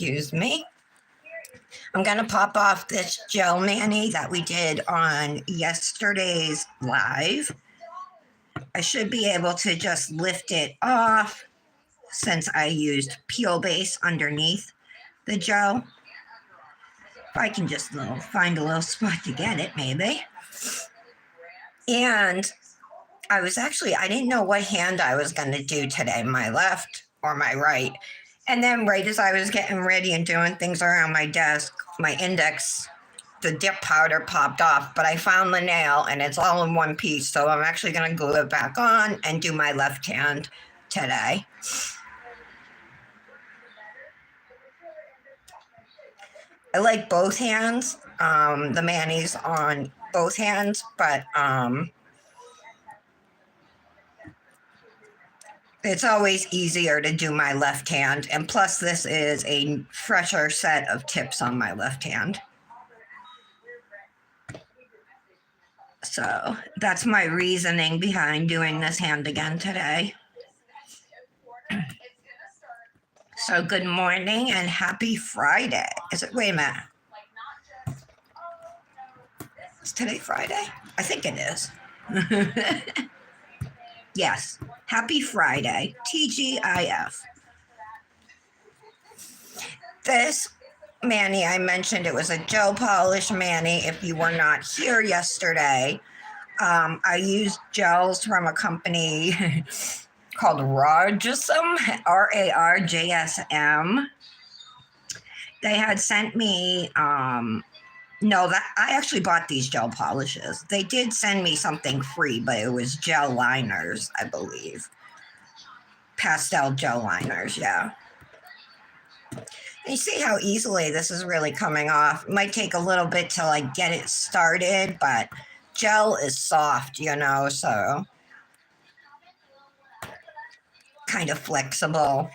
excuse me. I'm going to pop off this gel mani that we did on yesterday's live. I should be able to just lift it off since I used peel base underneath the gel. If I can just find a little spot to get it, maybe. And I didn't know what hand I was going to do today, my left or my right. And then right as I was getting ready and doing things around my desk, my index, the dip powder popped off, but I found the nail and it's all in one piece. So I'm actually going to glue it back on and do my left hand today. I like both hands, the manis on both hands, but it's always easier to do my left hand. And plus this is a fresher set of tips on my left hand. So that's my reasoning behind doing this hand again today. So good morning and happy Friday. Wait a minute. Is today Friday? I think it is. Yes. Happy Friday. TGIF. This mani, I mentioned it was a gel polish mani. If you were not here yesterday, I used gels from a company called Rarjsm, RARJSM. They had sent me, I actually bought these gel polishes. They did send me something free, but it was gel liners, I believe. Pastel gel liners, yeah. You see how easily this is really coming off. It might take a little bit to get it started, but gel is soft, so kind of flexible.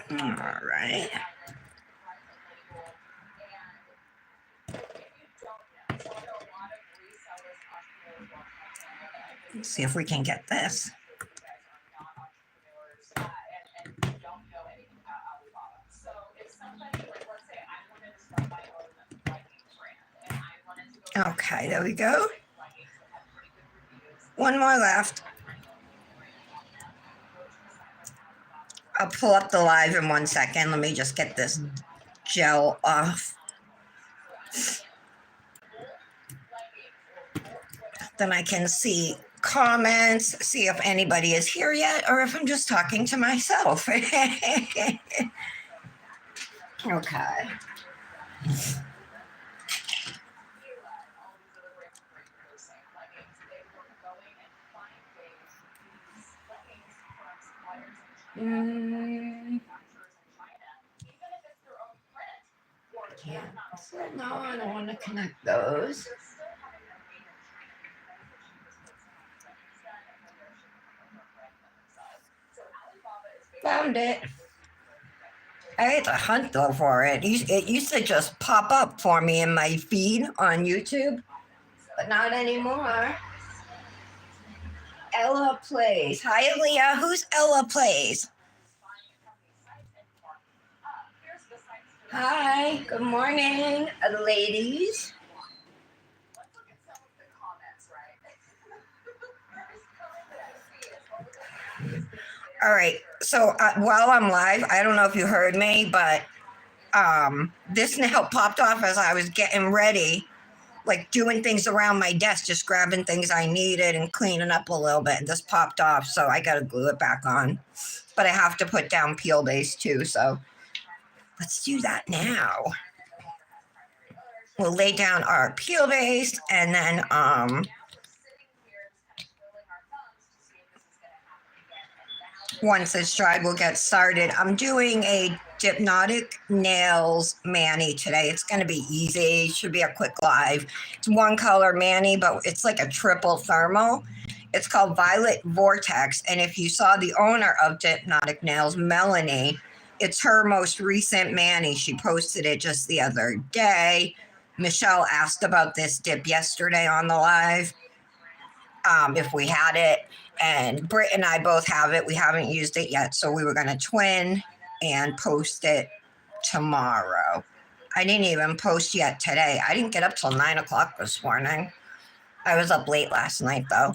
All right. Let's see if we can get this. Okay, there we go. One more left. I'll pull up the live in 1 second. Let me just get this gel off. Then I can see comments, see if anybody is here yet or if I'm just talking to myself. Okay. No, I don't want to connect those. Found it. I had to hunt though for it. It used to just pop up for me in my feed on YouTube, but not anymore. Ella Plays. Hi, Leah. Who's Ella Plays? Hi. Good morning, ladies. All right. So while I'm live, I don't know if you heard me, but this nail popped off as I was getting ready, doing things around my desk, just grabbing things I needed and cleaning up a little bit. And this popped off, so I got to glue it back on. But I have to put down peel base too, so let's do that now. We'll lay down our peel base and then once it's dried, we'll get started. I'm doing a Dipnotic Nails mani today. It's going to be easy. Should be a quick live. It's one color mani, but it's like a triple thermal. It's called Violet Vortex. And if you saw the owner of Dipnotic Nails, Melanie, it's her most recent mani. She posted it just the other day. Michelle asked about this dip yesterday on the live. if we had it. And Britt and I both have it. We haven't used it yet, so we were going to twin and post it tomorrow. I didn't even post yet today. I didn't get up till 9 o'clock this morning. I was up late last night, though.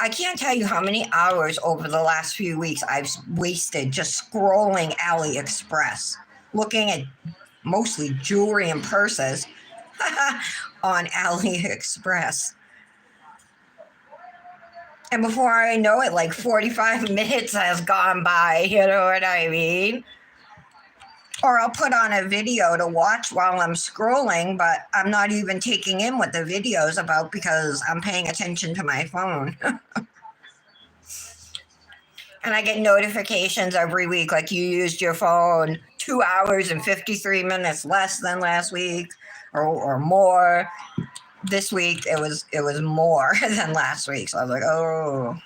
I can't tell you how many hours over the last few weeks I've wasted just scrolling AliExpress, looking at mostly jewelry and purses on AliExpress. And before I know it, like 45 minutes has gone by, you know what I mean? Or I'll put on a video to watch while I'm scrolling, but I'm not even taking in what the video's about because I'm paying attention to my phone. And I get notifications every week, like you used your phone 2 hours and 53 minutes less than last week or more. This week it was more than last week. So I was like, oh,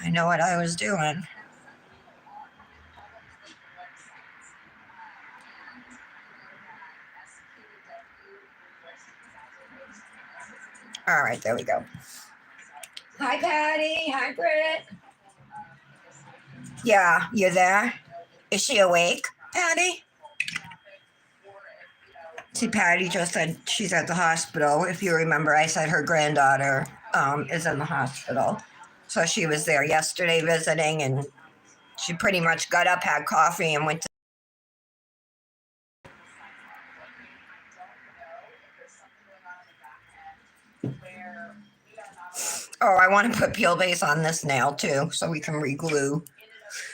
I know what I was doing. All right, there we go. Hi, Patty. Hi, Britt. Yeah, you there? Is she awake, Patty? See, Patty just said she's at the hospital. If you remember, I said her granddaughter is in the hospital. So she was there yesterday visiting, and she pretty much got up, had coffee, and went to. Oh, I want to put peel base on this nail too, so we can re-glue.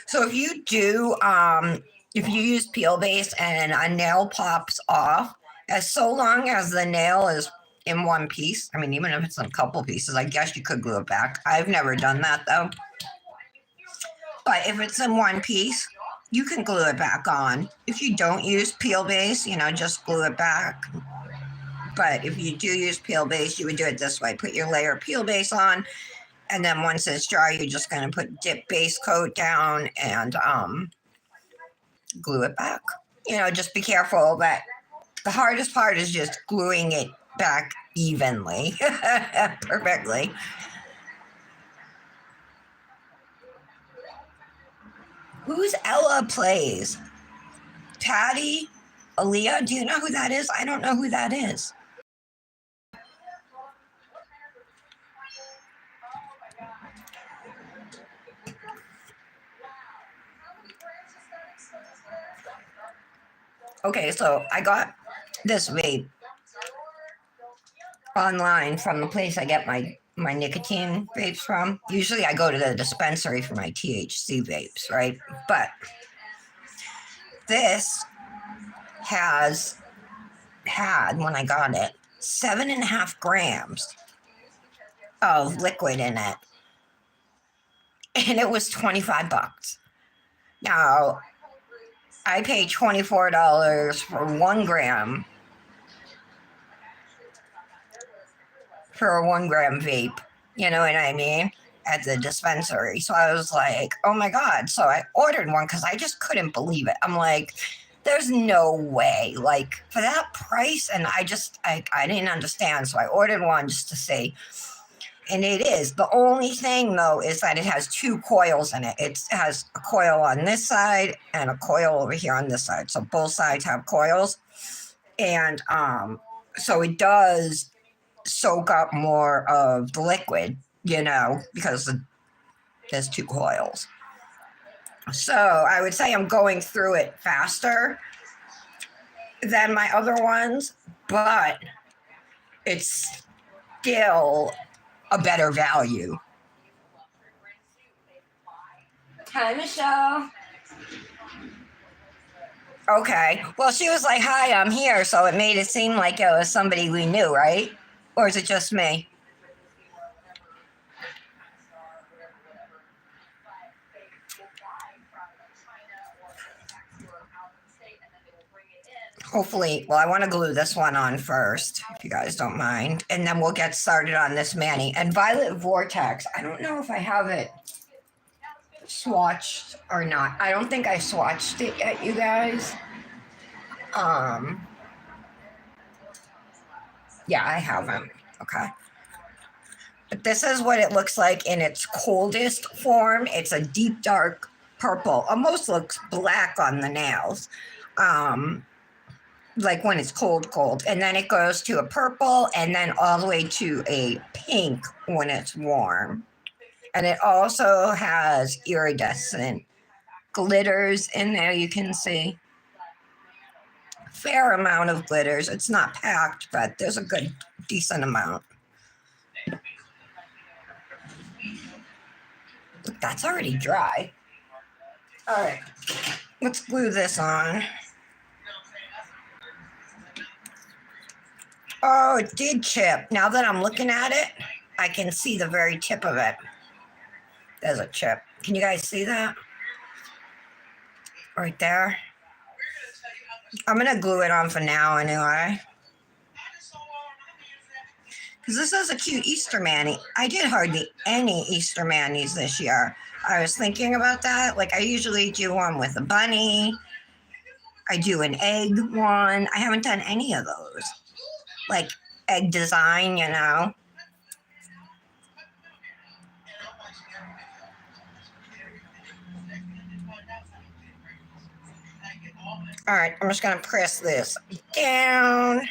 So if you do, if you use peel base and a nail pops off, as so long as the nail is in one piece, I mean, even if it's in a couple pieces, I guess you could glue it back. I've never done that though. But if it's in one piece, you can glue it back on. If you don't use peel base, just glue it back. But if you do use peel base, you would do it this way. Put your layer of peel base on, and then once it's dry, you're just going to put dip base coat down and glue it back. Just be careful that the hardest part is just gluing it back evenly, perfectly. Who's Ella Plays? Patty? Aaliyah? Do you know who that is? I don't know who that is. Okay, so I got this vape online from the place I get my nicotine vapes from. Usually I go to the dispensary for my THC vapes, right? But this had, when I got it, 7.5 grams of liquid in it. And it was $25. Now, I paid $24 for 1 gram for a 1 gram vape. You know what I mean? At the dispensary. So I was like, oh my God. So I ordered one because I just couldn't believe it. I'm like, there's no way, like, for that price. And I didn't understand. So I ordered one just to see. And it is. The only thing, though, is that it has 2 coils in it. It has a coil on this side and a coil over here on this side. So both sides have coils. And so it does soak up more of the liquid, because there's 2 coils. So I would say I'm going through it faster than my other ones, but it's still a better value. Hi, Michelle. Okay. Well, she was like, hi, I'm here. So it made it seem like it was somebody we knew, right? Or is it just me? Hopefully, well, I want to glue this one on first, if you guys don't mind. And then we'll get started on this Manny. And Violet Vortex, I don't know if I have it swatched or not. I don't think I swatched it yet, you guys. Yeah, I haven't. Okay. But this is what it looks like in its coldest form. It's a deep dark purple, almost looks black on the nails. Like when it's cold, and then it goes to a purple, and then all the way to a pink when it's warm. And it also has iridescent glitters in there, you can see. Fair amount of glitters. It's not packed, but there's a good, decent amount. Look, that's already dry. All right, let's glue this on. Oh, it did chip. Now that I'm looking at it, I can see the very tip of it. There's a chip. Can you guys see that? Right there. I'm going to glue it on for now anyway. Because this is a cute Easter mani. I did hardly any Easter manis this year. I was thinking about that. Like I usually do one with a bunny. I do an egg one. I haven't done any of those. Like egg design, you know. All right, I'm just going to press this down.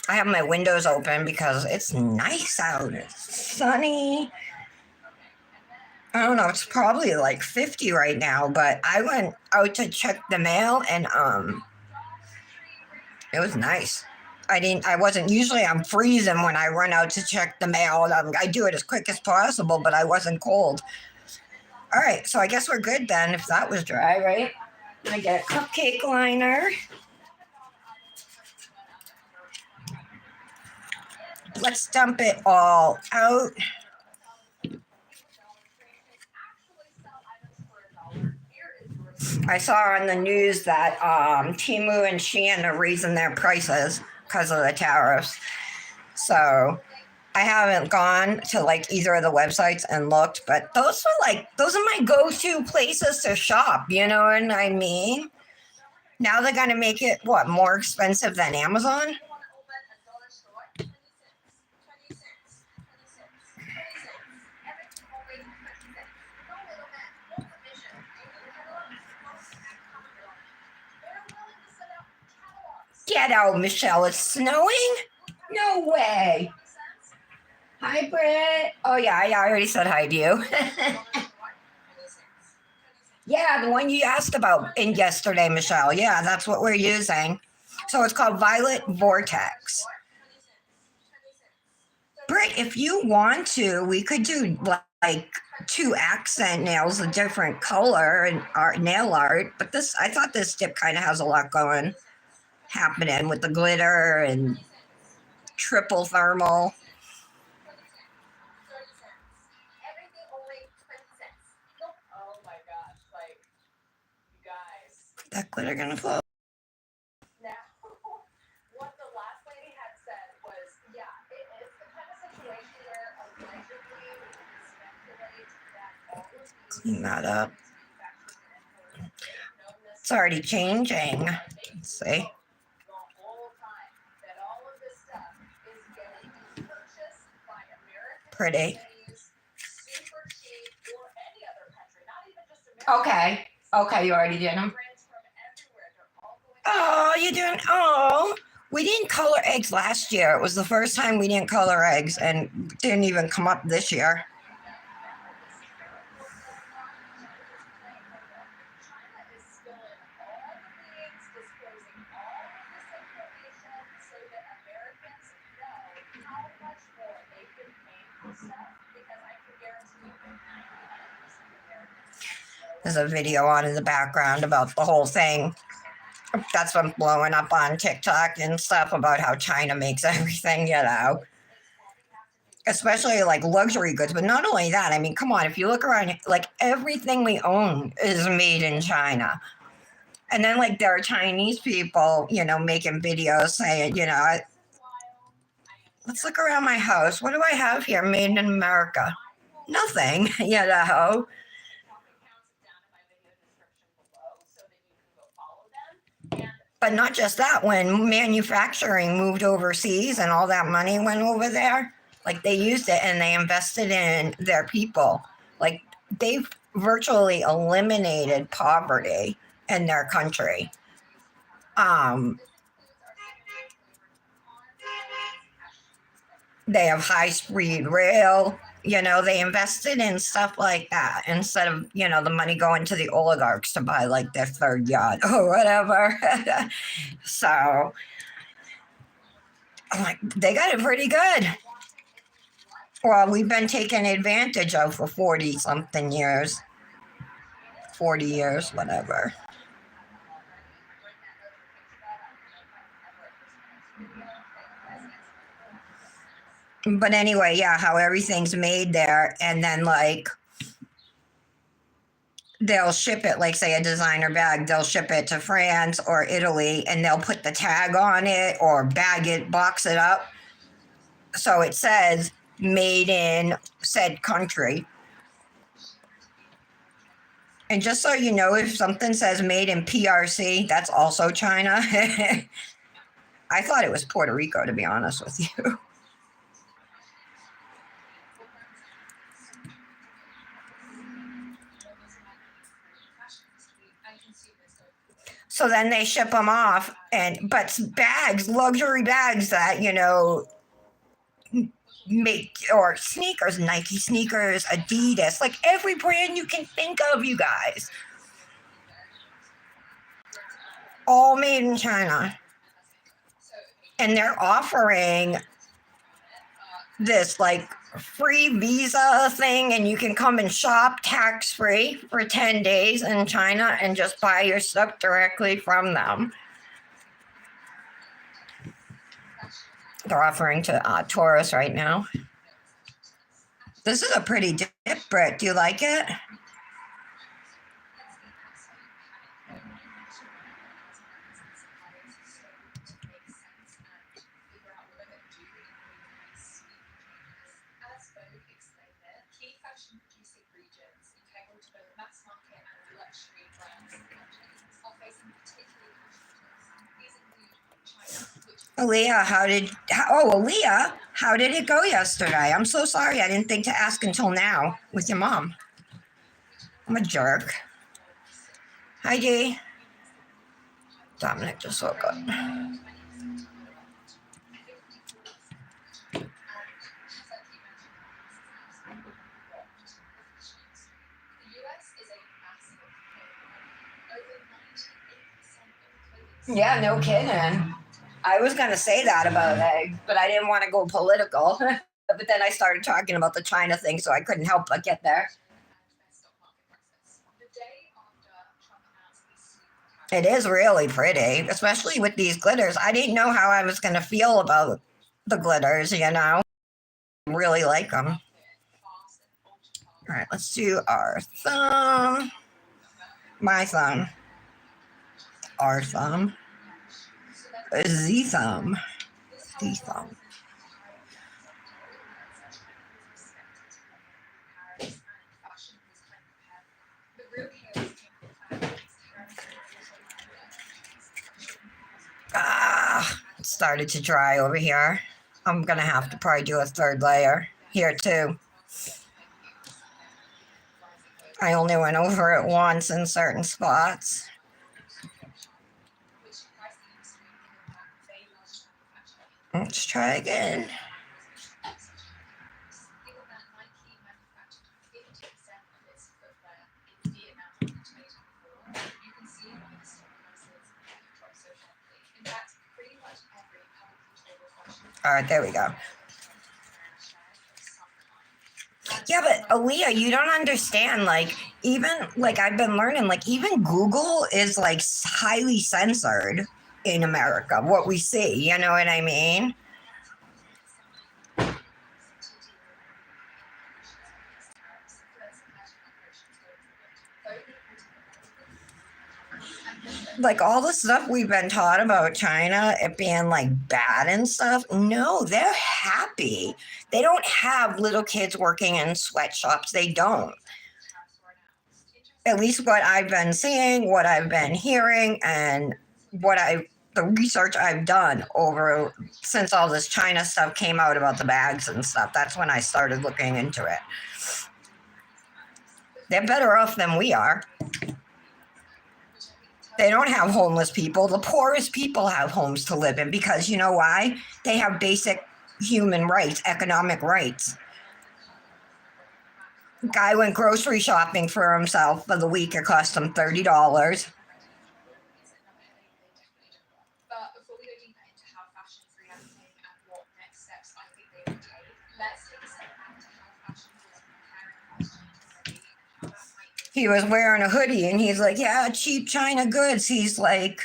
I have my windows open because it's nice out. It's sunny. I don't know, it's probably like 50 right now, but I went out to check the mail and it was nice. Usually I'm freezing when I run out to check the mail. I do it as quick as possible, but I wasn't cold. All right, so I guess we're good then if that was dry, right? I get a cupcake liner. Let's dump it all out. I saw on the news that Temu and Shein are raising their prices because of the tariffs. So I haven't gone to like either of the websites and looked, but those are my go-to places to shop. You know what I mean? Now they're gonna make it more expensive than Amazon? Get out, Michelle. It's snowing? No way. Hi, Britt. Oh, yeah, I already said hi to you. Yeah, the one you asked about in yesterday, Michelle. Yeah, that's what we're using. So it's called Violet Vortex. Britt, if you want to, we could do like 2 accent nails, a different color and art, nail art. But I thought this dip kind of has a lot happening with the glitter and triple thermal. That glitter gonna flow. Clean that up. It's already changing. Let's see. Pretty. Okay. Okay, you already did them. Oh, you doing? Oh, we didn't color eggs last year. It was the first time we didn't color eggs and didn't even come up this year. There's a video on in the background about the whole thing. That's been blowing up on TikTok and stuff about how China makes everything, you know. Especially like luxury goods, but not only that. I mean, come on, if you look around, like everything we own is made in China. And then like there are Chinese people, you know, making videos saying, you know, let's look around my house. What do I have here made in America? Nothing, you know. But not just that, when manufacturing moved overseas and all that money went over there, like they used it and they invested in their people. Like they've virtually eliminated poverty in their country. Um, they have high speed rail. They invested in stuff like that instead of, the money going to the oligarchs to buy like their third yacht or whatever. So I'm like, they got it pretty good. Well, we've been taken advantage of for 40 something years, 40 years, whatever. But anyway, yeah, how everything's made there. And then, like, they'll ship it, like, say, a designer bag, they'll ship it to France or Italy and they'll put the tag on it or bag it, box it up. So it says made in said country. And just so you know, if something says made in PRC, that's also China. I thought it was Puerto Rico, to be honest with you. So then they ship them off, but bags, luxury bags that make, or sneakers, Nike sneakers, Adidas, like every brand you can think of, you guys, all made in China, and they're offering this like free visa thing, and you can come and shop tax free for 10 days in China and just buy your stuff directly from them. They're offering to tourists right now. This is a pretty dip, Britt. Do you like it? Aaliyah, how did it go yesterday? I'm so sorry. I didn't think to ask until now with your mom. I'm a jerk. Hi, Dee. Dominic just woke up. Yeah, no kidding. I was going to say that about eggs, but I didn't want to go political. But then I started talking about the China thing, so I couldn't help but get there. It is really pretty, especially with these glitters. I didn't know how I was going to feel about the glitters, I really like them. All right, let's do our thumb. My thumb. Our thumb. The thumb. The thumb. It started to dry over here. I'm going to have to probably do a third layer here too. I only went over it once in certain spots. Let's try again. All right, there we go. Yeah, but Aaliyah, you don't understand. Like, even like I've been learning, like even Google is like highly censored in America. What we see, you know what I mean? Like all the stuff we've been taught about China, it being like bad and stuff. No, they're happy. They don't have little kids working in sweatshops. They don't. At least what I've been seeing, what I've been hearing, and the research I've done over since all this China stuff came out about the bags and stuff. That's when I started looking into it. They're better off than we are. They don't have homeless people. The poorest people have homes to live in because you know why? They have basic human rights, economic rights. Guy went grocery shopping for himself for the week. It cost him $30. He was wearing a hoodie and he's like, yeah, cheap China goods. He's like,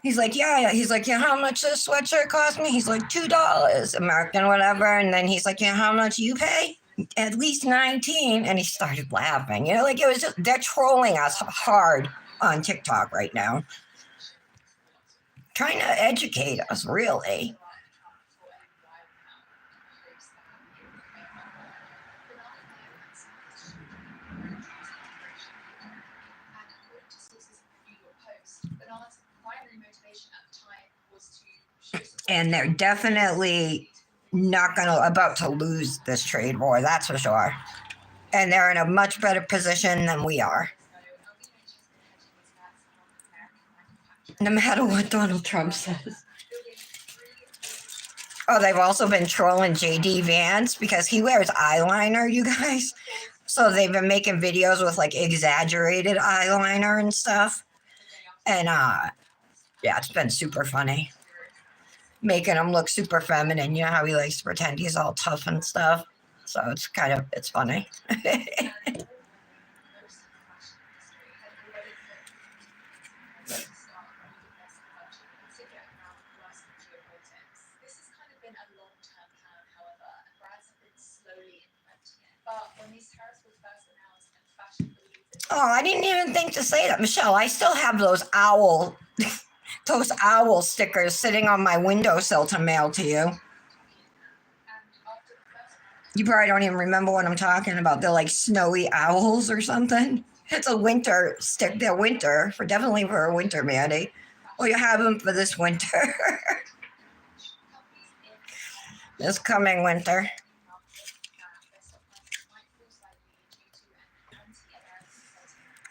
yeah. He's like, yeah, how much this sweatshirt cost me? He's like, $2, American, whatever. And then he's like, yeah, how much you pay? At least 19. And he started laughing. You know, like it was just, they're trolling us hard on TikTok right now. Trying to educate us, really. And they're definitely not about to lose this trade war, that's for sure. And they're in a much better position than we are. No matter what Donald Trump says. Oh, they've also been trolling JD Vance because he wears eyeliner, you guys. So they've been making videos with like exaggerated eyeliner and stuff. And yeah, it's been super funny. Making him look super feminine. You know how he likes to pretend he's all tough and stuff. So it's funny. Oh, I didn't even think to say that, Michelle. I still have those owl stickers sitting on my windowsill to mail to you. You probably don't even remember what I'm talking about. They're like snowy owls or something. It's a winter stick. They're winter definitely for a winter, Mandy. Well, you have them for this winter. This coming winter.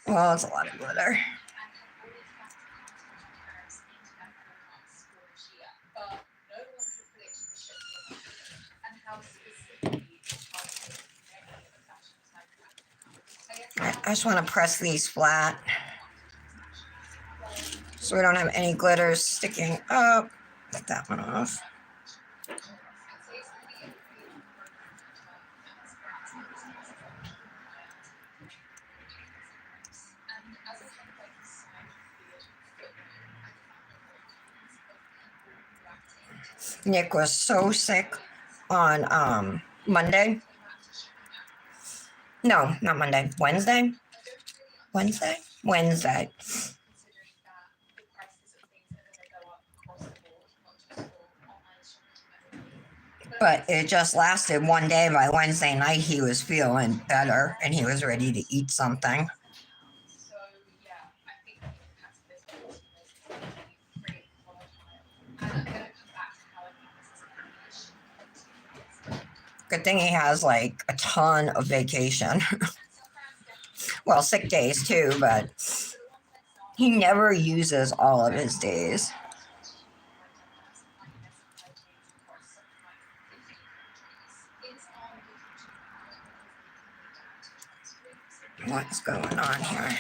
Well, it's a lot of glitter. I just want to press these flat so we don't have any glitters sticking up. Get that one off. Nick was so sick on Monday. No, not Monday. Wednesday. But it just lasted one day. By Wednesday night, he was feeling better and he was ready to eat something. Good thing he has like a ton of vacation. Well, sick days too, but he never uses all of his days. What's going on here?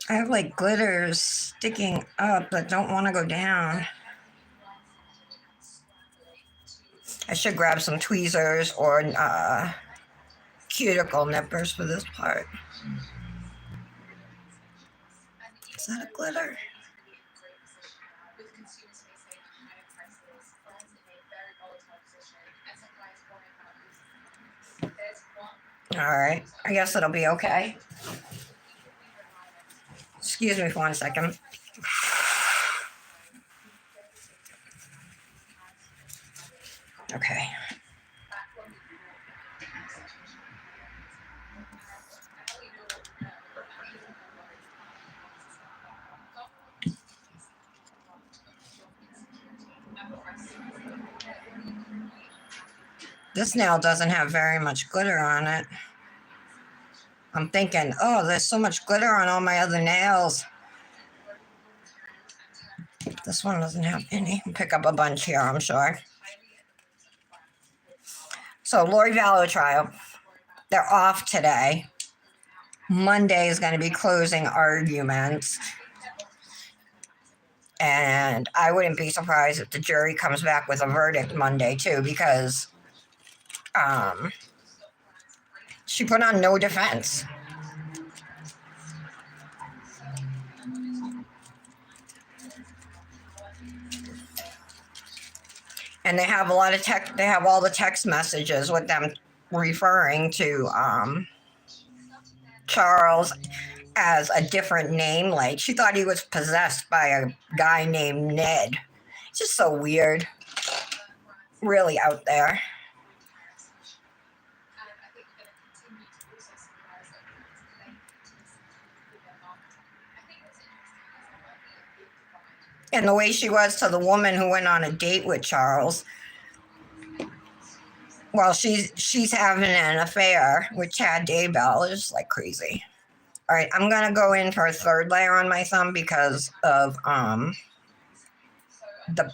I have like glitters sticking up but don't want to go down. I should grab some tweezers or cuticle nippers for this part. Is that a glitter? All right, I guess it'll be okay. Excuse Excuse me for 1 second. Okay. This nail doesn't have very much glitter on it. I'm thinking, oh, there's so much glitter on all my other nails. This one doesn't have any. I'll pick up a bunch here, I'm sure. So Lori Vallow trial, they're off today. Monday is going to be closing arguments. And I wouldn't be surprised if the jury comes back with a verdict Monday too, because she put on no defense. And they have a lot of text. They have all the text messages with them referring to Charles as a different name. Like she thought he was possessed by a guy named Ned. It's just so weird. Really out there. And the way she was to the woman who went on a date with Charles. Well, she's having an affair with Chad Daybell. It's just like crazy. All right, I'm gonna go in for a third layer on my thumb because of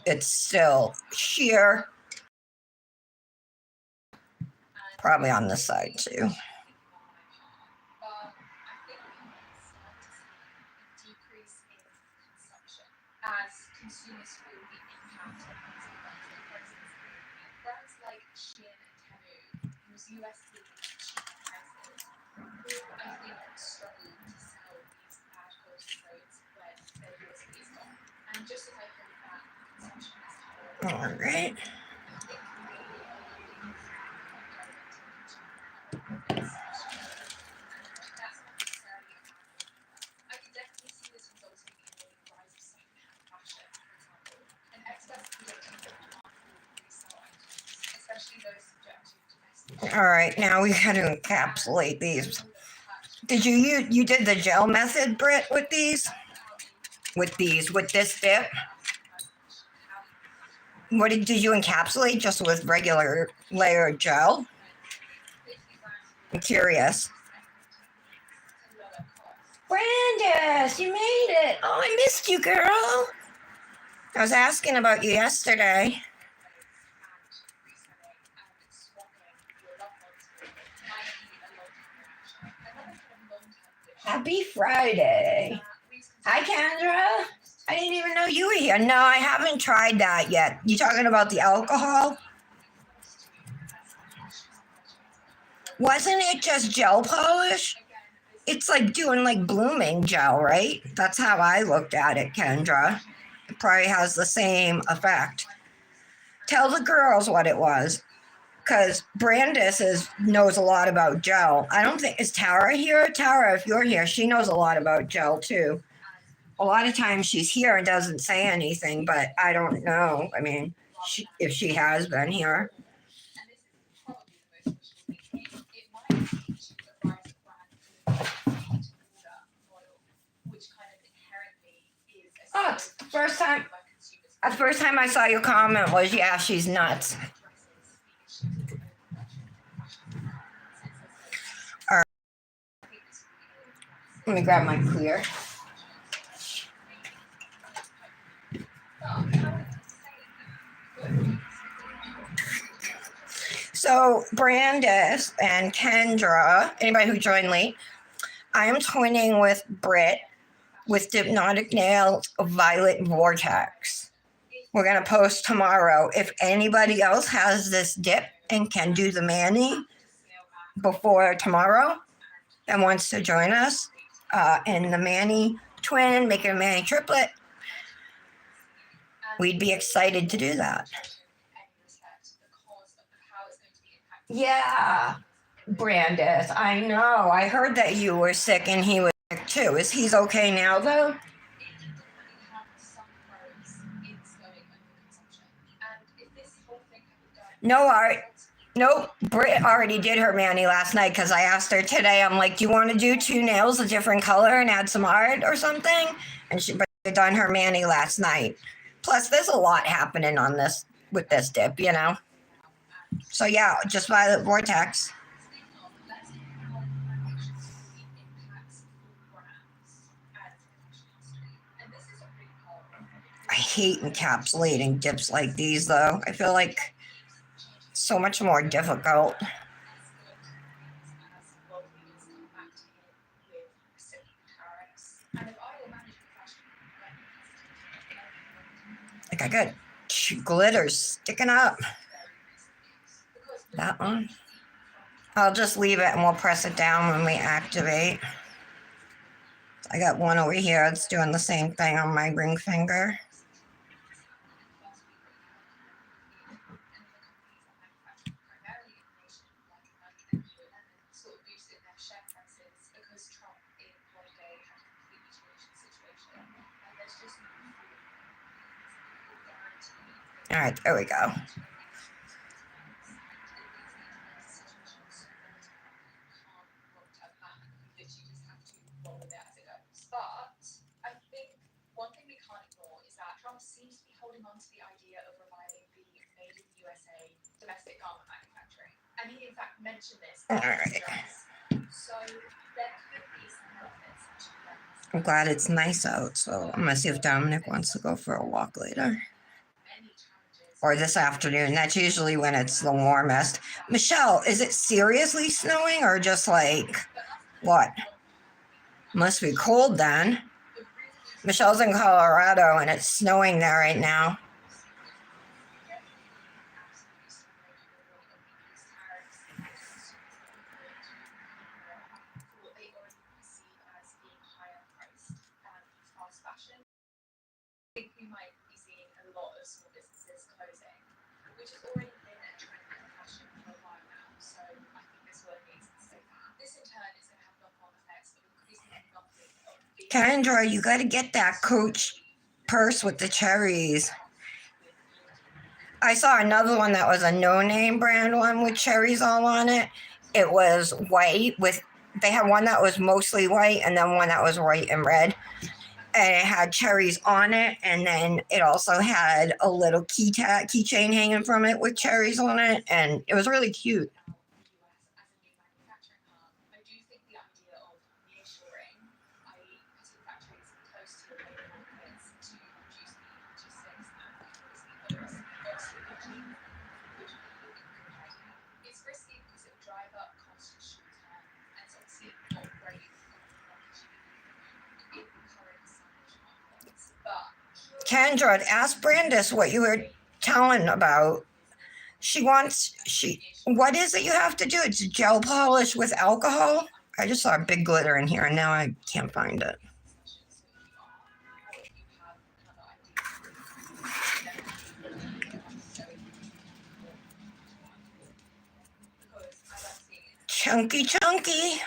it's still sheer. Probably on this side too. All right. All right, now we got to encapsulate these. Did you did the gel method, Britt, with these? With this dip? What did you encapsulate just with regular layer gel? I'm curious. Brandis, you made it. Oh, I missed you, girl. I was asking about you yesterday. Happy Friday. Hi, Kendra. I didn't even know you were here. No, I haven't tried that yet. You talking about the alcohol? Wasn't it just gel polish? It's like doing like blooming gel, right? That's how I looked at it, Kendra. It probably has the same effect. Tell the girls what it was. Because Brandis knows a lot about gel. I don't think, is Tara here? Tara, if you're here, she knows a lot about gel too. A lot of times she's here and doesn't say anything, but I don't know. I mean, if she has been here. Oh, the first time I saw your comment was, yeah, she's nuts. All right. Let me grab my clear. So Brandis and Kendra, anybody who joined late, I am twinning with Britt with Dipnotic Nails Violet Vortex. We're going to post tomorrow. If anybody else has this dip and can do the mani before tomorrow and wants to join us in the mani twin, making a mani triplet, we'd be excited to do that. Yeah, Brandis, I know. I heard that you were sick and he was sick too. too. Is he's okay now though? No, Art. Nope. Britt already did her mani last night because I asked her today. I'm like, do you want to do 2 nails a different color and add some art or something? And she done her mani last night. Plus, there's a lot happening on this with this dip, you know. So yeah, just Violet Vortex. I hate encapsulating dips like these though. I feel like so much more difficult. Like I got glitter sticking up. That one. I'll just leave it and we'll press it down when we activate. I got one over here. It's doing the same thing on my ring finger. All right, there we go. All right. I'm glad it's nice out, so I'm gonna see if Dominic wants to go for a walk later. Or this afternoon. That's usually when it's the warmest. Michelle, is it seriously snowing or just like what? Must be cold then. Michelle's in Colorado and it's snowing there right now. Kendra, you got to get that Coach purse with the cherries. I saw another one that was a no-name brand one with cherries all on it. It was white with, they had one that was mostly white and then one that was white and red. And it had cherries on it. And then it also had a little keychain hanging from it with cherries on it. And it was really cute. Kendra, ask Brandis what you were telling about. What is it you have to do? It's gel polish with alcohol? I just saw a big glitter in here and now I can't find it. Chunky, chunky.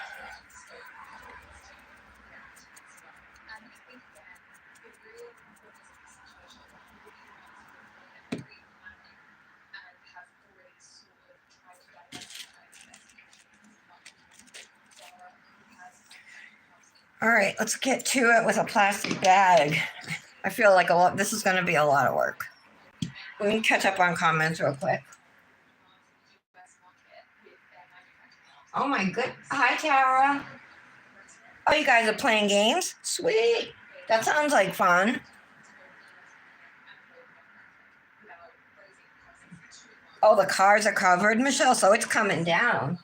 All right, let's get to it with a plastic bag. I feel like this is going to be a lot of work. Let me catch up on comments real quick. Oh my good. Hi, Tara. Oh, you guys are playing games? Sweet. That sounds like fun. Oh, the cars are covered, Michelle, so it's coming down.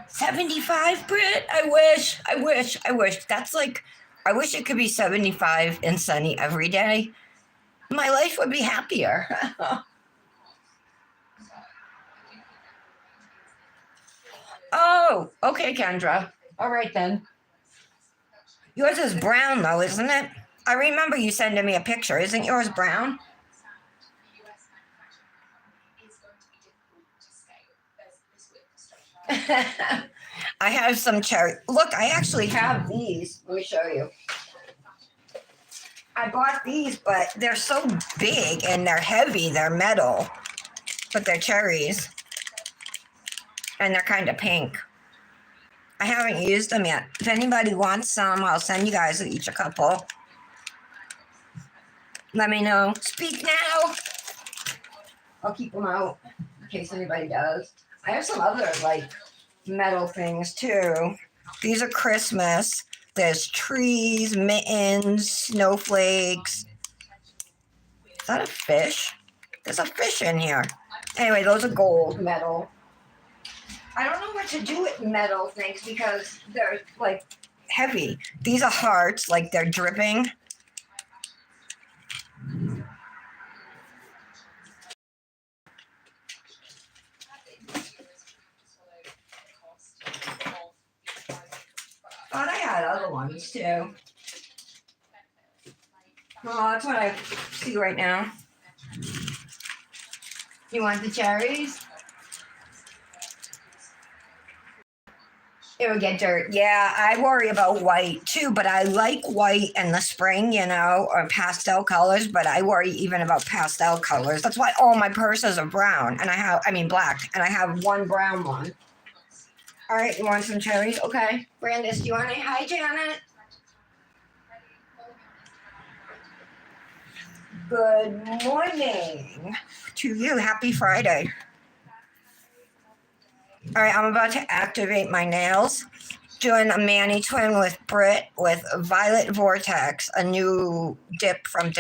75, Brit? I wish. That's like, I wish it could be 75 and sunny every day. My life would be happier. Oh, okay, Kendra. All right then. Yours is brown though, isn't it? I remember you sending me a picture. Isn't yours brown? I have some cherry. Look, I actually have these. Let me show you. I bought these, but they're so big and they're heavy. They're metal, but they're cherries. And they're kind of pink. I haven't used them yet. If anybody wants some, I'll send you guys each a couple. Let me know. Speak now. I'll keep them out in case anybody does. I have some other like metal things too. These are Christmas. There's trees, mittens, snowflakes. Is that a fish? There's a fish in here. Anyway, those are gold metal. I don't know what to do with metal things because they're like heavy. These are hearts, like they're dripping. Thought I had other ones too. Well, that's what I see right now. You want the cherries? It would get dirt. Yeah, I worry about white too, but I like white in the spring, you know, or pastel colors, but I worry even about pastel colors. That's why all my purses are brown and black, and I have one brown one. All right, you want some cherries? Okay. Brandis, do you want any? Hi, Janet. Good morning to you. Happy Friday. All right, I'm about to activate my nails. Doing a mani twin with Brit with Violet Vortex, a new dip from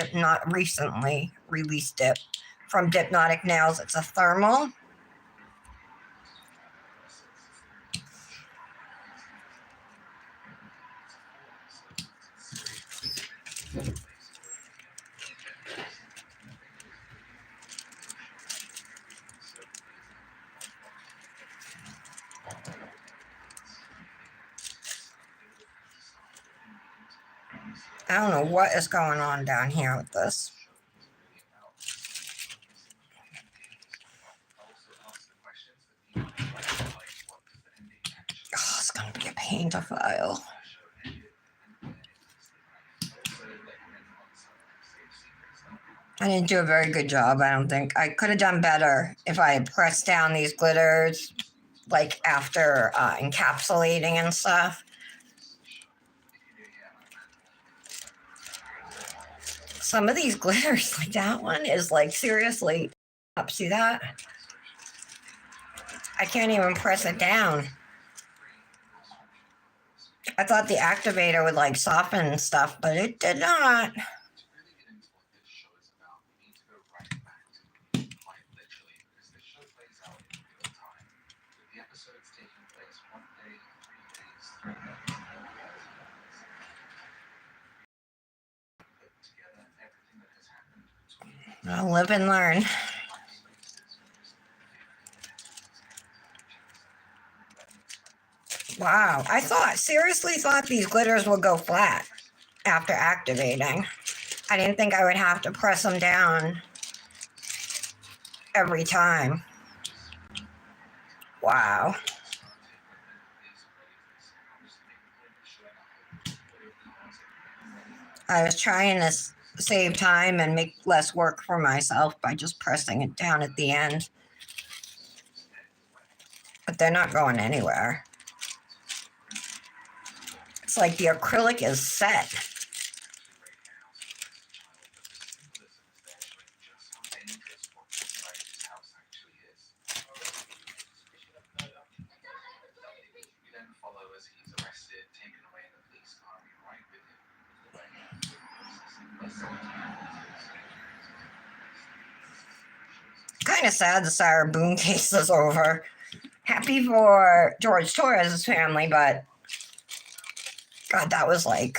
recently released dip from Dipnotic Nails. It's a thermal. I don't know what is going on down here with this. Oh, it's going to be a pain to file. I didn't do a very good job, I don't think. I could have done better if I had pressed down these glitters, like after encapsulating and stuff. Some of these glitters, like that one, is like seriously up. See that? I can't even press it down. I thought the activator would like soften stuff, but it did not. I'll live and learn. Wow, I seriously thought these glitters would go flat after activating. I didn't think I would have to press them down every time. Wow. I was trying to save time and make less work for myself by just pressing it down at the end. But they're not going anywhere. It's like the acrylic is set. Kind of sad the Sarah Boone case is over. Happy for George Torres' family, but God, that was like,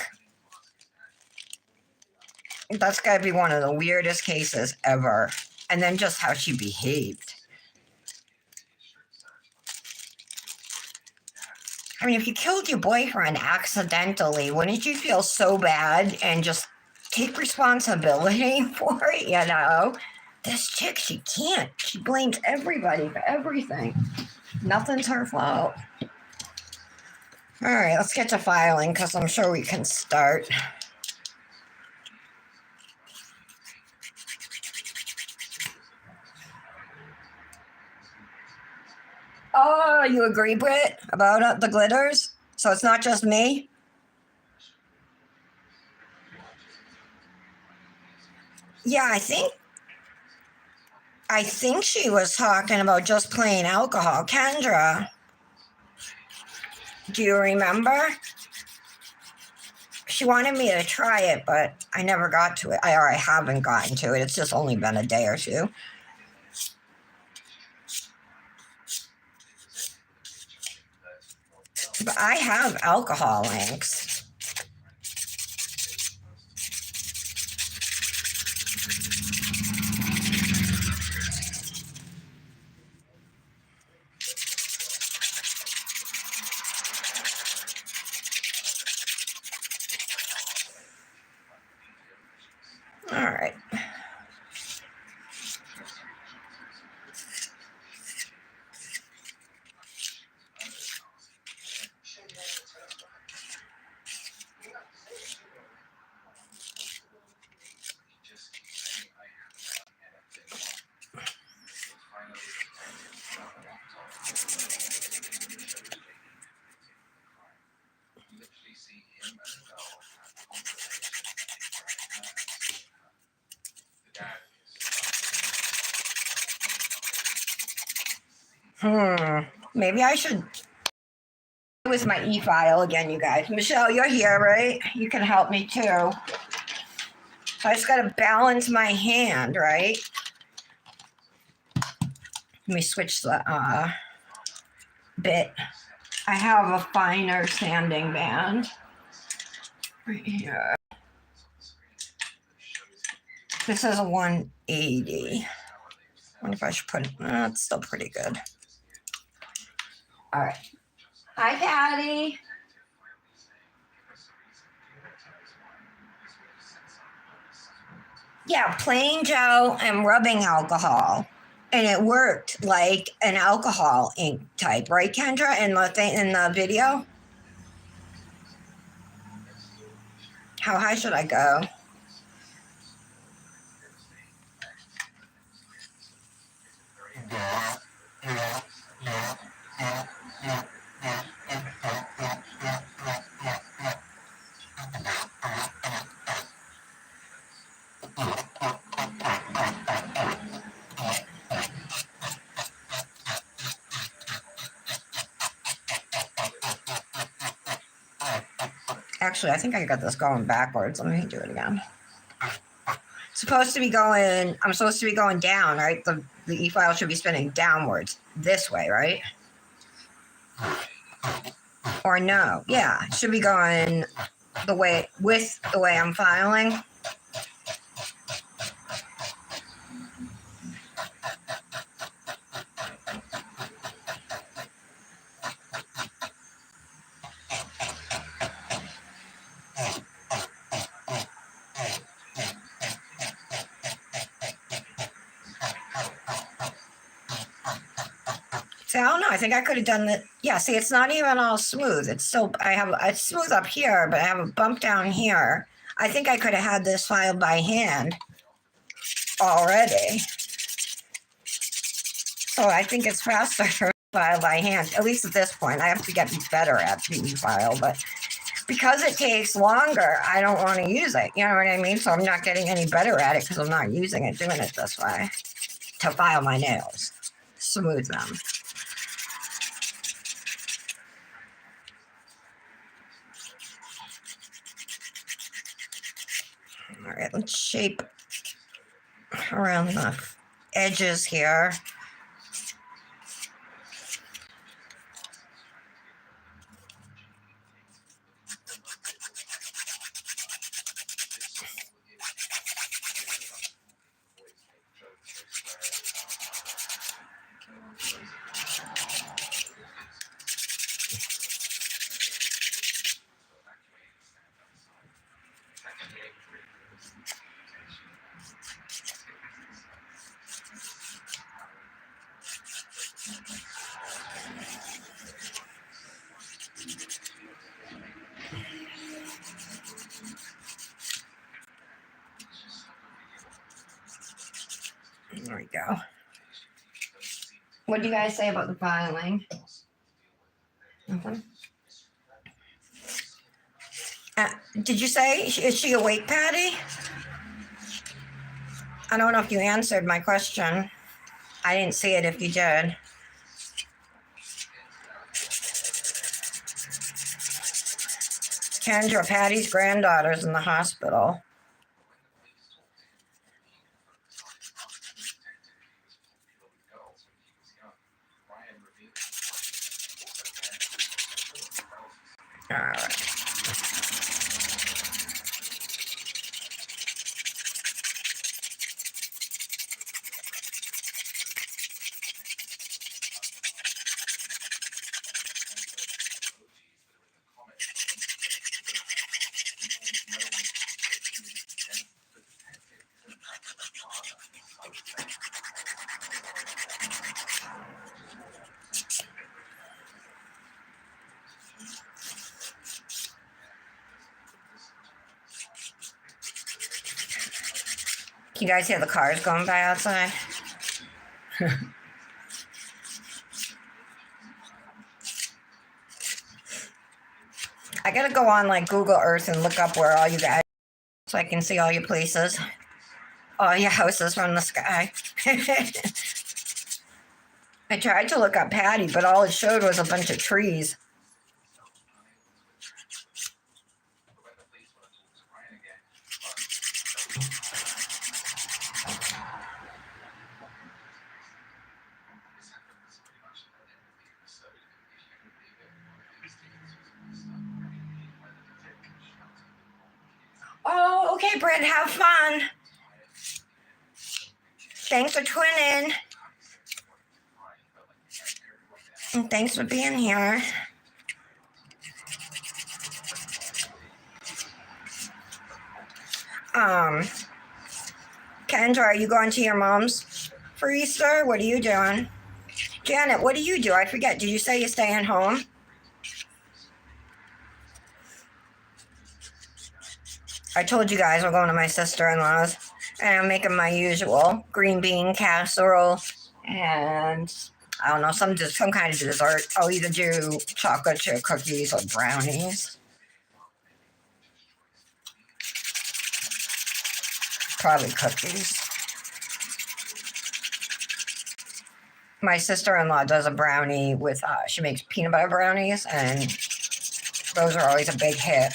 that's got to be one of the weirdest cases ever. And then just how she behaved. I mean, if you killed your boyfriend accidentally, wouldn't you feel so bad and just take responsibility for it, you know? This chick, she can't. She blames everybody for everything. Nothing's her fault. All right, let's get to filing because I'm sure we can start. Oh, you agree, Britt, about the glitters? So it's not just me? Yeah, I think she was talking about just plain alcohol. Kendra, do you remember? She wanted me to try it, but I never got to it. I haven't gotten to it. It's just only been a day or two. But I have alcohol links. All right. Maybe I should with my e-file again, you guys. Michelle, you're here, right? You can help me too. I just got to balance my hand, right? Let me switch the bit. I have a finer sanding band right here. This is a 180. I wonder if I should put it. It's still pretty good. All right. Hi, Patty. Yeah, plain gel and rubbing alcohol. And it worked like an alcohol ink type, right, Kendra, in the video? How high should I go? Actually, I think I got this going backwards. Let me do it again. I'm supposed to be going down, right? The e-file should be spinning downwards this way, right? Or no? Yeah, it should be going the way I'm filing. See, I don't know. I think I could have done that. Yeah, see, it's not even all smooth. It's smooth up here, but I have a bump down here. I think I could have had this filed by hand already. So I think it's faster to file by hand, at least at this point. I have to get better at the e-file, but because it takes longer, I don't want to use it. You know what I mean? So I'm not getting any better at it because I'm not using it, doing it this way to file my nails, smooth them. All right, let's shape around the edges here. There we go. What do you guys say about the filing? Nothing. Did you say, is she awake, Patty? I don't know if you answered my question. I didn't see it if you did. Kendra, Patty's granddaughter's in the hospital. All right. Can you guys hear the cars going by outside? I gotta go on like Google Earth and look up where all you guys, so I can see all your places, all your houses from the sky. I tried to look up Patty, but all it showed was a bunch of trees. Oh, okay, Brent, have fun. Thanks for twinning. And thanks for being here. Kendra, are you going to your mom's for Easter? What are you doing? Janet, what do you do? I forget. Did you say you're staying home? I told you guys we're going to my sister-in-law's, and I'm making my usual green bean casserole and I don't know, some kind of dessert. I'll either do chocolate chip cookies or brownies. Probably cookies. My sister-in-law does a brownie with, she makes peanut butter brownies, and those are always a big hit.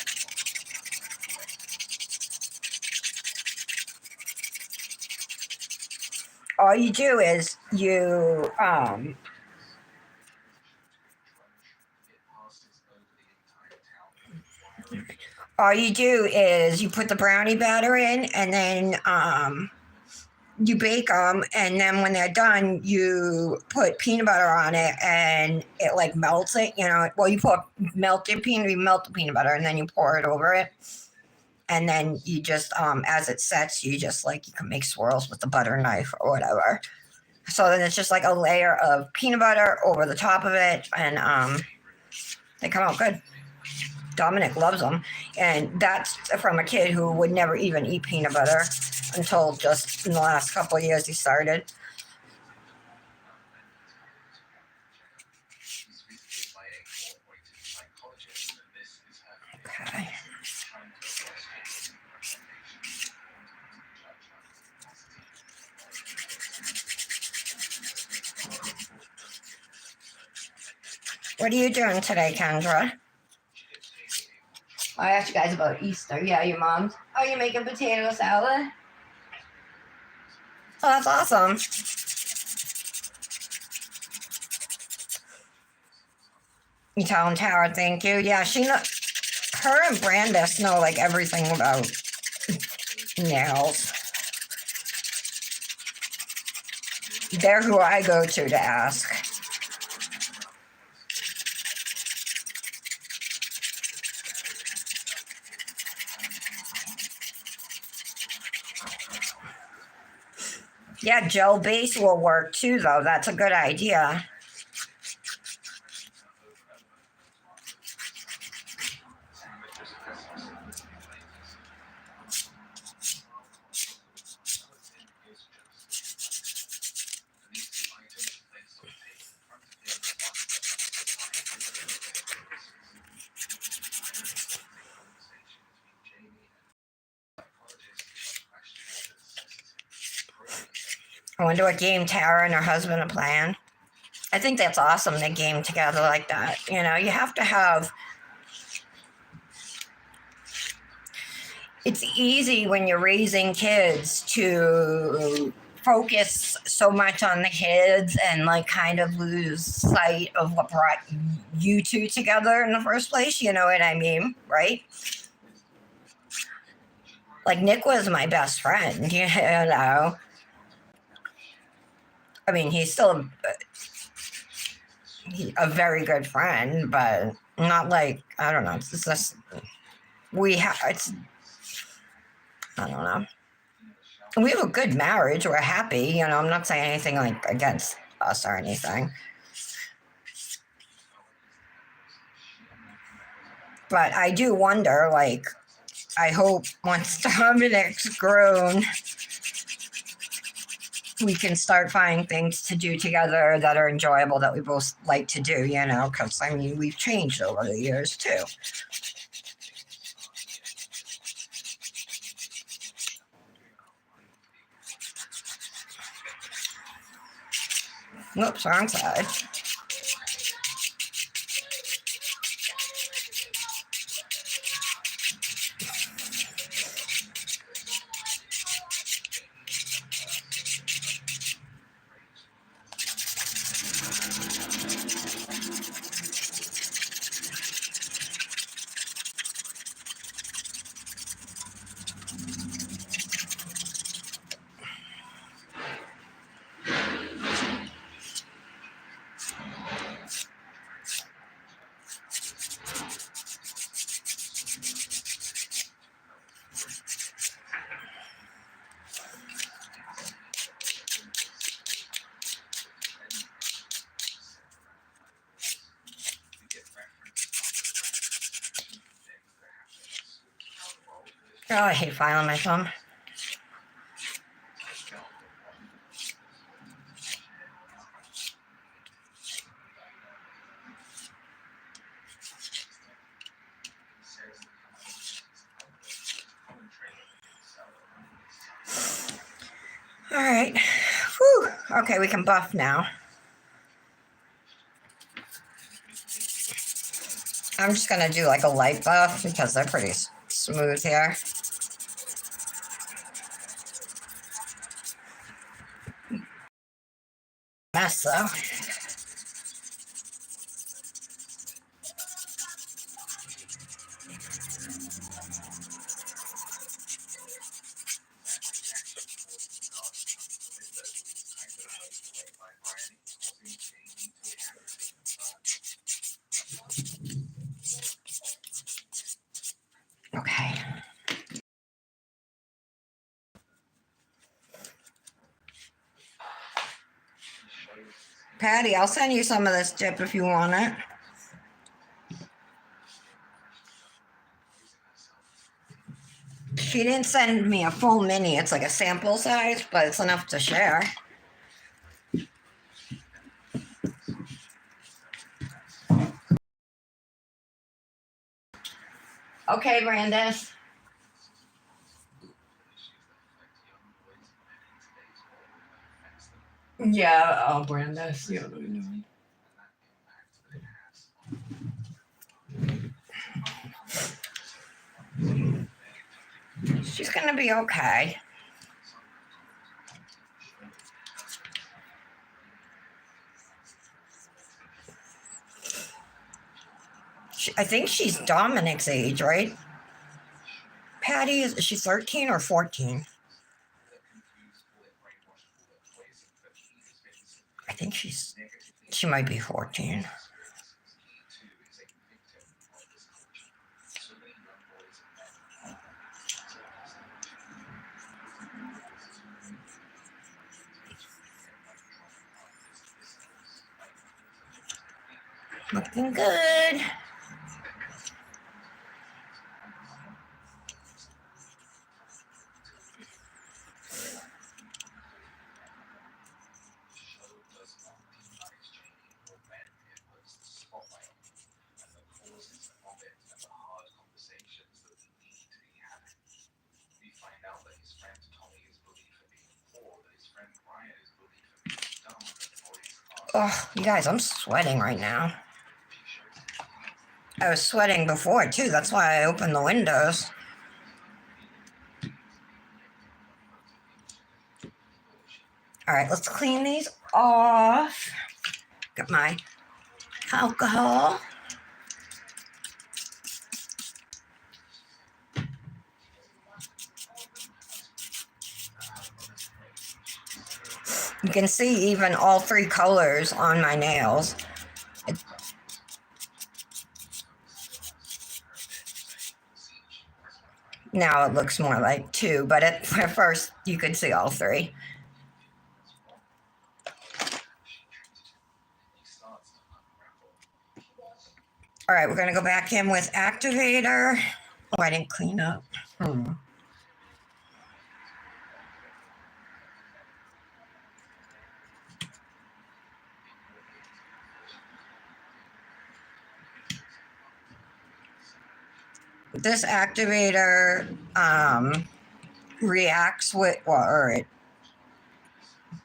All you do is you put the brownie batter in, and then you bake them, and then when they're done, you put peanut butter on it, and it like melts it. You know, well, you melt the peanut butter, and then you pour it over it, and then you just as it sets, you just like you can make swirls with the butter knife or whatever. So then it's just like a layer of peanut butter over the top of it, and they come out good. Dominic loves them, and that's from a kid who would never even eat peanut butter until just in the last couple of years he started. Okay. What are you doing today, Kendra? I asked you guys about Easter. Yeah, your mom's. Oh, you're making potato salad? Oh, that's awesome. You telling Tara thank you? Yeah, her and Brandis know like everything about nails. They're who I go to ask. Yeah, gel base will work too, though. That's a good idea. I wonder what game Tara and her husband are playing. I think that's awesome. They game together like that. You know, you have to have. It's easy when you're raising kids to focus so much on the kids and like kind of lose sight of what brought you two together in the first place. You know what I mean? Right? Like Nick was my best friend, you know. I mean, he's still a very good friend, but not like, I don't know. It's just, it's, I don't know. We have a good marriage. We're happy. You know, I'm not saying anything like against us or anything. But I do wonder, like, I hope once Dominic's grown, we can start finding things to do together that are enjoyable that we both like to do, you know, because I mean, we've changed over the years too. Whoops, wrong side. Oh, I hate filing my thumb. All right. Whew. Okay, we can buff now. I'm just going to do like a light buff because they're pretty smooth here. Mess though. Okay. Patty, I'll send you some of this dip if you want it. She didn't send me a full mini. It's like a sample size, but it's enough to share. Okay, Brandis. Yeah, Brandis. Yeah. She's gonna be okay. I think she's Dominic's age, right? Patty, is she 13 or 14? I think she might be 14. Looking good. Oh, you guys, I'm sweating right now. I was sweating before too. That's why I opened the windows. All right, let's clean these off. Got my alcohol. You can see even all three colors on my nails. Now it looks more like two, but at first you could see all three. All right, we're going to go back in with activator. Oh, I didn't clean up. This activator reacts with, or it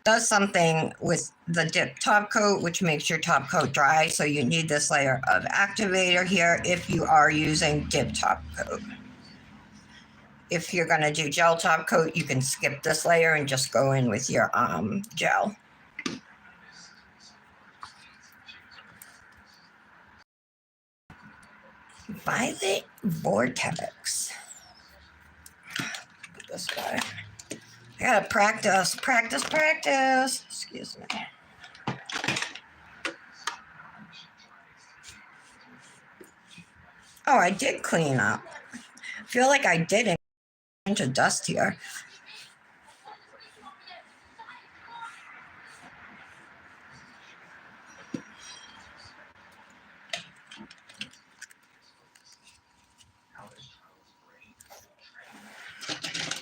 does something with the dip top coat, which makes your top coat dry. So you need this layer of activator here if you are using dip top coat. If you're going to do gel top coat, you can skip this layer and just go in with your gel. Violet Vortex. Put this way. I gotta practice. Excuse me. Oh, I did clean up. I feel like I did a bunch of dust here.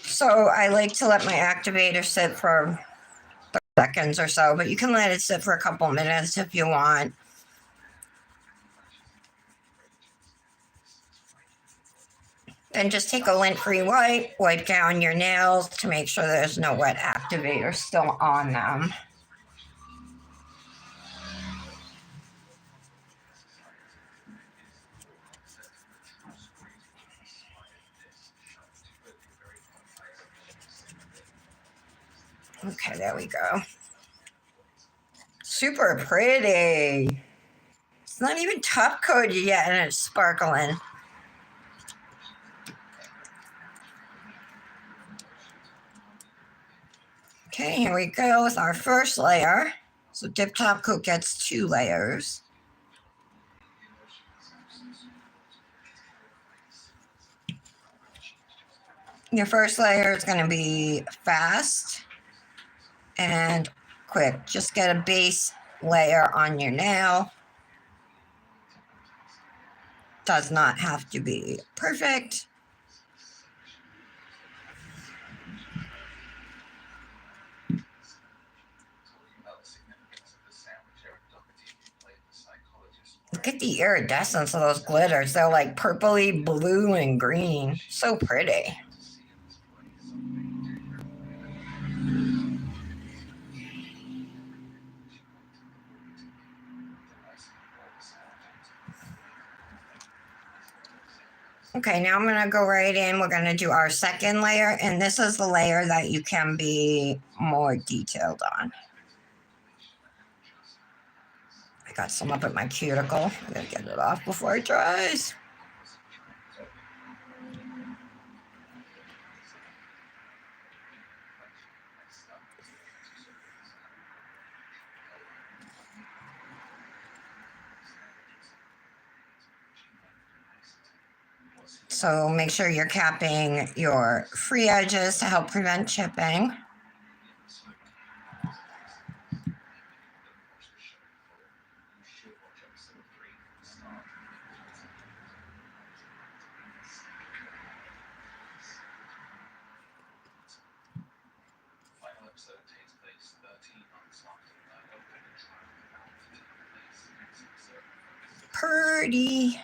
So I like to let my activator sit for 30 seconds or so, but you can let it sit for a couple minutes if you want. Then just take a lint-free wipe down your nails to make sure there's no wet activator still on them. Okay, there we go. Super pretty. It's not even top coated yet and it's sparkling. Okay, here we go with our first layer. So dip top coat gets 2 layers. Your first layer is going to be fast and quick. Just get a base layer on your nail. Does not have to be perfect. Look at the iridescence of those glitters. They're like purpley blue and green. So pretty. Okay, now I'm going to go right in. We're going to do our second layer, and this is the layer that you can be more detailed on. I got some up at my cuticle. I'm going to get it off before it dries. So make sure you're capping your free edges to help prevent chipping. Pretty.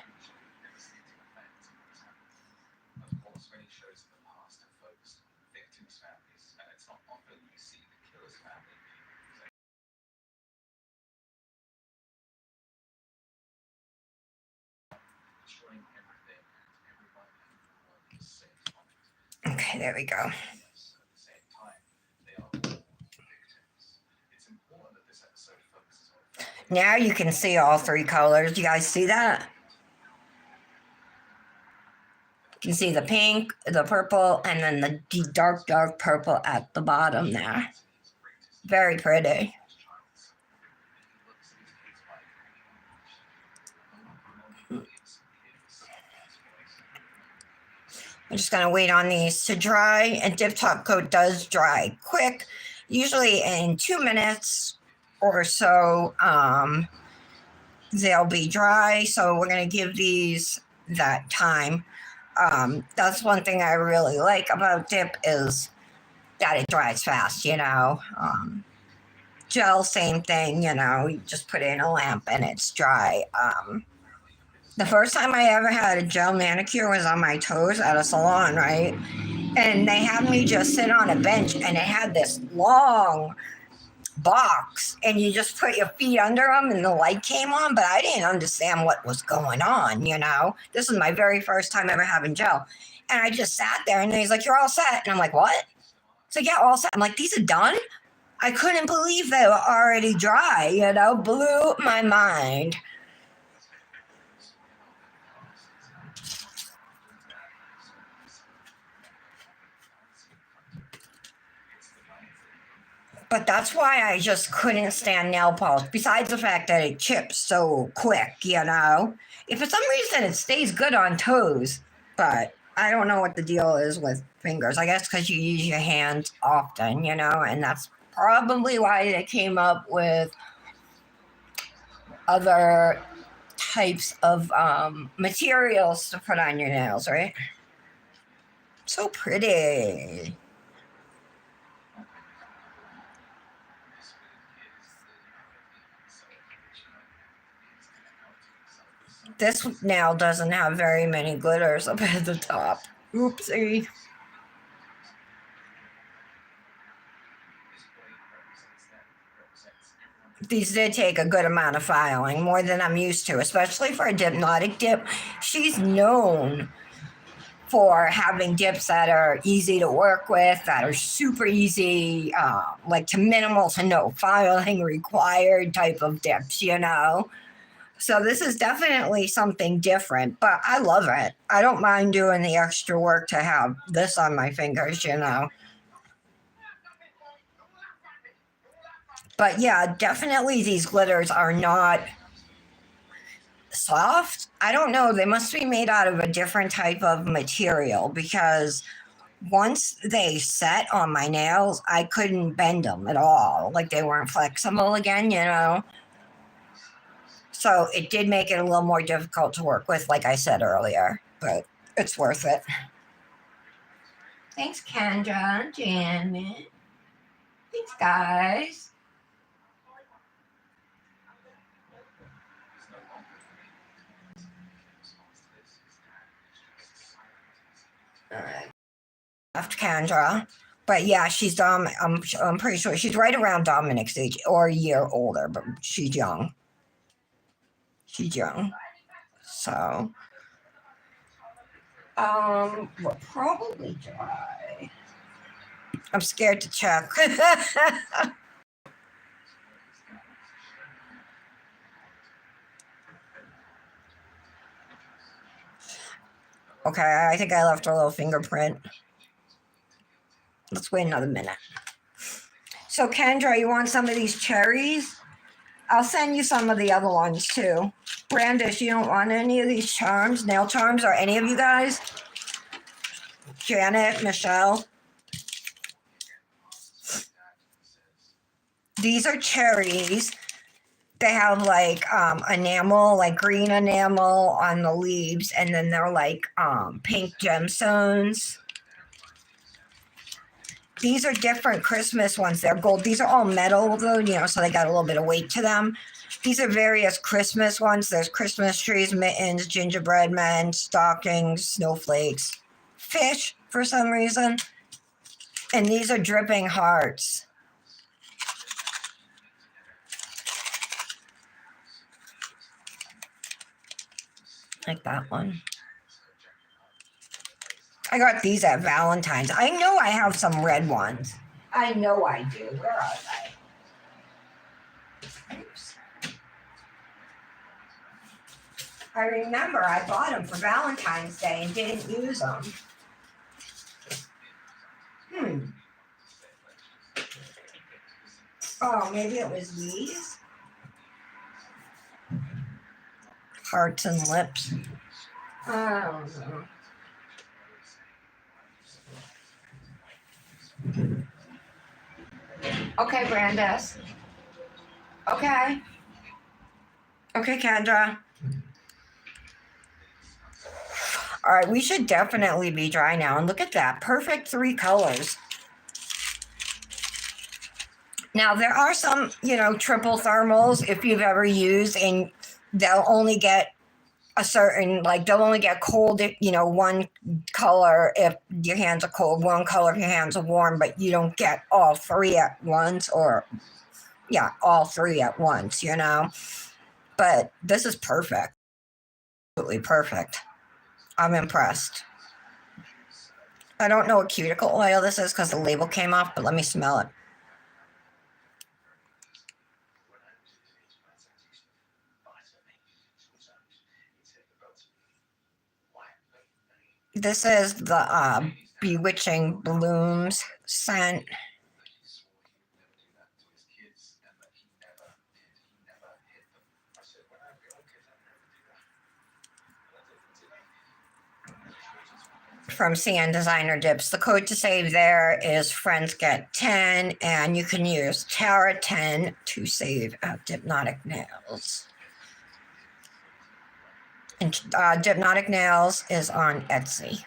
There we go. Now you can see all three colors. You guys see that? You can see the pink, the purple, and then the dark, dark purple at the bottom there. Very pretty. I'm just going to wait on these to dry, and Dip Top Coat does dry quick, usually in 2 minutes or so. They'll be dry, so we're going to give these that time. That's one thing I really like about Dip is that it dries fast, you know. Gel, same thing, you know, you just put it in a lamp and it's dry. The first time I ever had a gel manicure was on my toes at a salon, right? And they had me just sit on a bench, and it had this long box, and you just put your feet under them and the light came on, but I didn't understand what was going on, you know. This is my very first time ever having gel. And I just sat there, and he's like, "You're all set." And I'm like, "What?" So yeah, all set. I'm like, "These are done?" I couldn't believe they were already dry, you know, blew my mind. But that's why I just couldn't stand nail polish, besides the fact that it chips so quick, you know. If for some reason it stays good on toes, but I don't know what the deal is with fingers. I guess because you use your hands often, you know, and that's probably why they came up with other types of materials to put on your nails, right? So pretty. This nail doesn't have very many glitters up at the top. Oopsie. These did take a good amount of filing, more than I'm used to, especially for a Dipnotic dip. She's known for having dips that are easy to work with, that are super easy, like to minimal to no filing required type of dips, you know? So this is definitely something different, but I love it. I don't mind doing the extra work to have this on my fingers, you know? But yeah, definitely these glitters are not soft. I don't know. They must be made out of a different type of material because once they set on my nails, I couldn't bend them at all. Like they weren't flexible again, you know? So it did make it a little more difficult to work with, like I said earlier, but it's worth it. Thanks, Kendra, Janet. Thanks, guys. All right. Left Kendra. But yeah, she's I'm pretty sure she's right around Dominic's age or a year older, but she's young. She's young. So we're probably dry. I'm scared to check. Okay, I think I left a little fingerprint. Let's wait another minute. So Kendra, you want some of these cherries? I'll send you some of the other ones too. Brandis, you don't want any of these charms, nail charms, or any of you guys? Janet, Michelle. These are cherries. They have like enamel, like green enamel on the leaves, and then they're like pink gemstones. These are different Christmas ones. They're gold. These are all metal though, you know, so they got a little bit of weight to them. These are various Christmas ones. There's Christmas trees, mittens, gingerbread men, stockings, snowflakes, fish for some reason. And these are dripping hearts. Like that one. I got these at Valentine's. I know I have some red ones. I know I do. Where are they? Oops. I remember I bought them for Valentine's Day and didn't use them. Oh, maybe it was these? Hearts and lips. I don't know. Okay, Brandis. Okay. Okay, Kendra. All right, we should definitely be dry now. And look at that. Perfect 3 colors. Now, there are some, triple thermals if you've ever used, and they'll only get a certain, they'll only get cold, one color if your hands are cold, one color if your hands are warm, but you don't get all 3 at once, or, all 3 at once, But this is perfect. Absolutely perfect. I'm impressed. I don't know what cuticle oil this is because the label came off, but let me smell it. This is the Bewitching Blooms scent. From CN Designer Dips. The code to save there is Friends Get 10, and you can use Tara 10 to save at Dipnotic Nails. And Dipnotic Nails is on Etsy.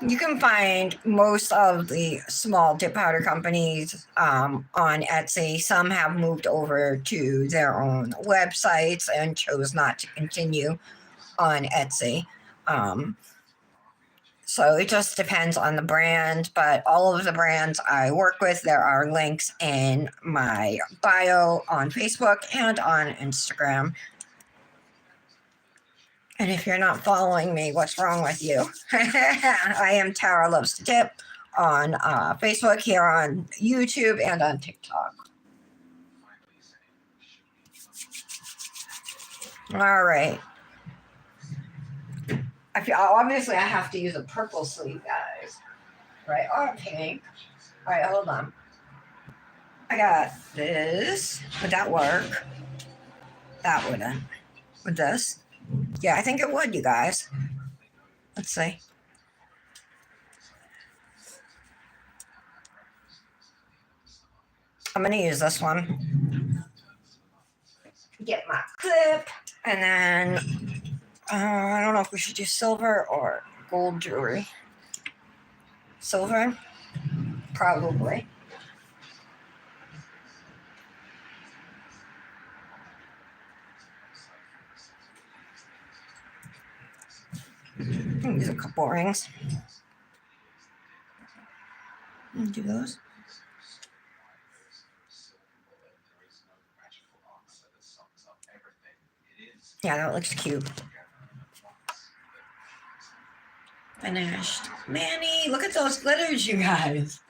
You can find most of the small dip powder companies on Etsy. Some have moved over to their own websites and chose not to continue on Etsy. So it just depends on the brand, but all of the brands I work with, there are links in my bio on Facebook and on Instagram. And if you're not following me, what's wrong with you? I am Tara Loves to Dip on Facebook, here on YouTube, and on TikTok. All right. Obviously, I have to use a purple sleeve, guys. Right? Or pink. All right, hold on. I got this. Would that work? That wouldn't. With this? Yeah, I think it would, you guys. Let's see. I'm going to use this one. Get my clip. And then, I don't know if we should do silver or gold jewelry. Silver? Probably. Use a couple rings. Do those. Yeah, that looks cute. Finished. Manny, look at those glitters, you guys.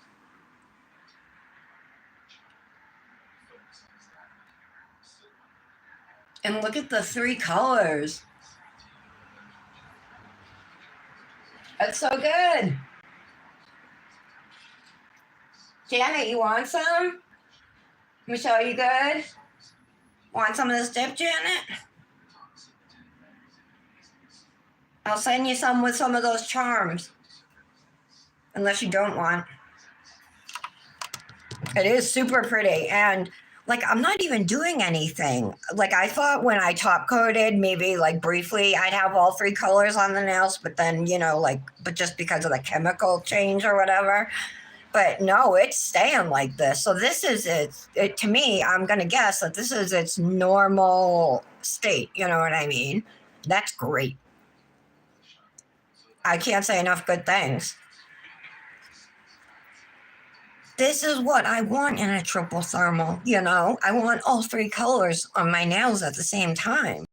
And look at the 3 colors. That's so good. Janet, you want some? Michelle, you good? Want some of this dip, Janet? I'll send you some with some of those charms. Unless you don't want. It is super pretty. And I'm not even doing anything. I thought when I top coated, maybe briefly, I'd have all 3 colors on the nails, but then, but just because of the chemical change or whatever. But no, it's staying like this. So this is it to me, I'm going to guess that this is its normal state. You know what I mean? That's great. I can't say enough good things. This is what I want in a triple thermal, I want all 3 colors on my nails at the same time.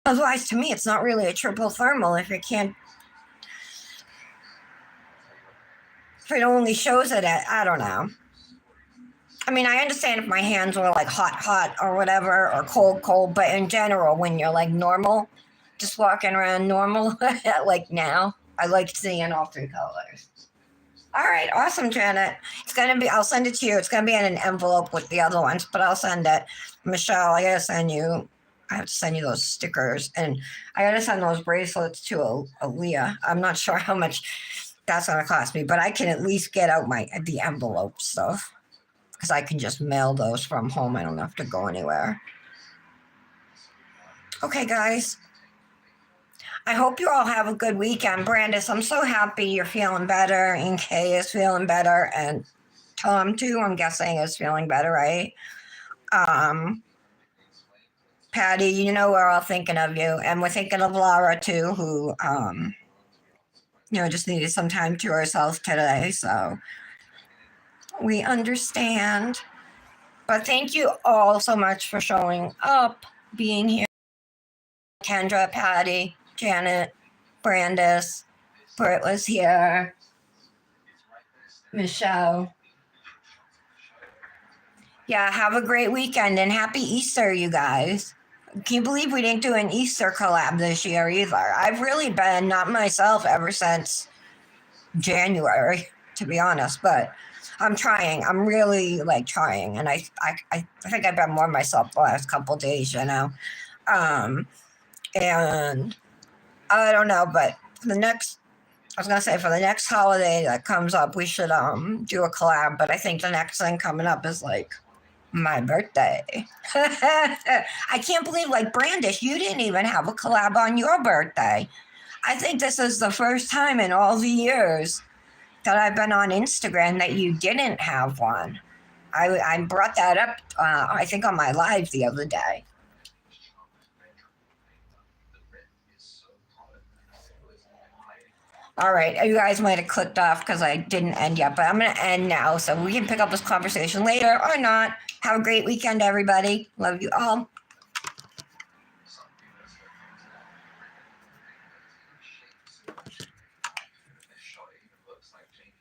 Otherwise, to me, it's not really a triple thermal if you can't if it only shows it at, I don't know. I mean, I understand if my hands were like hot or whatever, or cold, but in general, when you're like normal, just walking around normal, like now, I like seeing all three colors. All right, awesome, Janet. It's gonna be. I'll send it to you. It's gonna be in an envelope with the other ones, but I'll send it. Michelle, I gotta send you. I have to send you those stickers, and I gotta send those bracelets to Aaliyah. I'm not sure how much that's gonna cost me, but I can at least get out the envelope stuff because I can just mail those from home. I don't have to go anywhere. Okay, guys. I hope you all have a good weekend. Brandis, I'm so happy you're feeling better, and Kay is feeling better, and Tom too, I'm guessing, is feeling better, right? Um, Patty, you know we're all thinking of you, and we're thinking of Laura too, who just needed some time to herself today. So we understand. But thank you all so much for showing up, being here. Kendra, Patty, Janet, Brandis, Britt was here, Michelle. Yeah, have a great weekend and happy Easter, you guys. Can you believe we didn't do an Easter collab this year either? I've really been not myself ever since January, to be honest, but I'm trying. I'm really like trying, and I think I've been more myself the last couple days, and I don't know, but for the next, I was gonna say for the next holiday that comes up, we should do a collab. But I think the next thing coming up is like my birthday. I can't believe, like, Brandish, you didn't even have a collab on your birthday. I think this is the first time in all the years that I've been on Instagram that you didn't have one. I brought that up, I think, on my live the other day. All right, you guys might have clicked off because I didn't end yet, but I'm going to end now so we can pick up this conversation later or not. Have a great weekend, everybody. Love you all.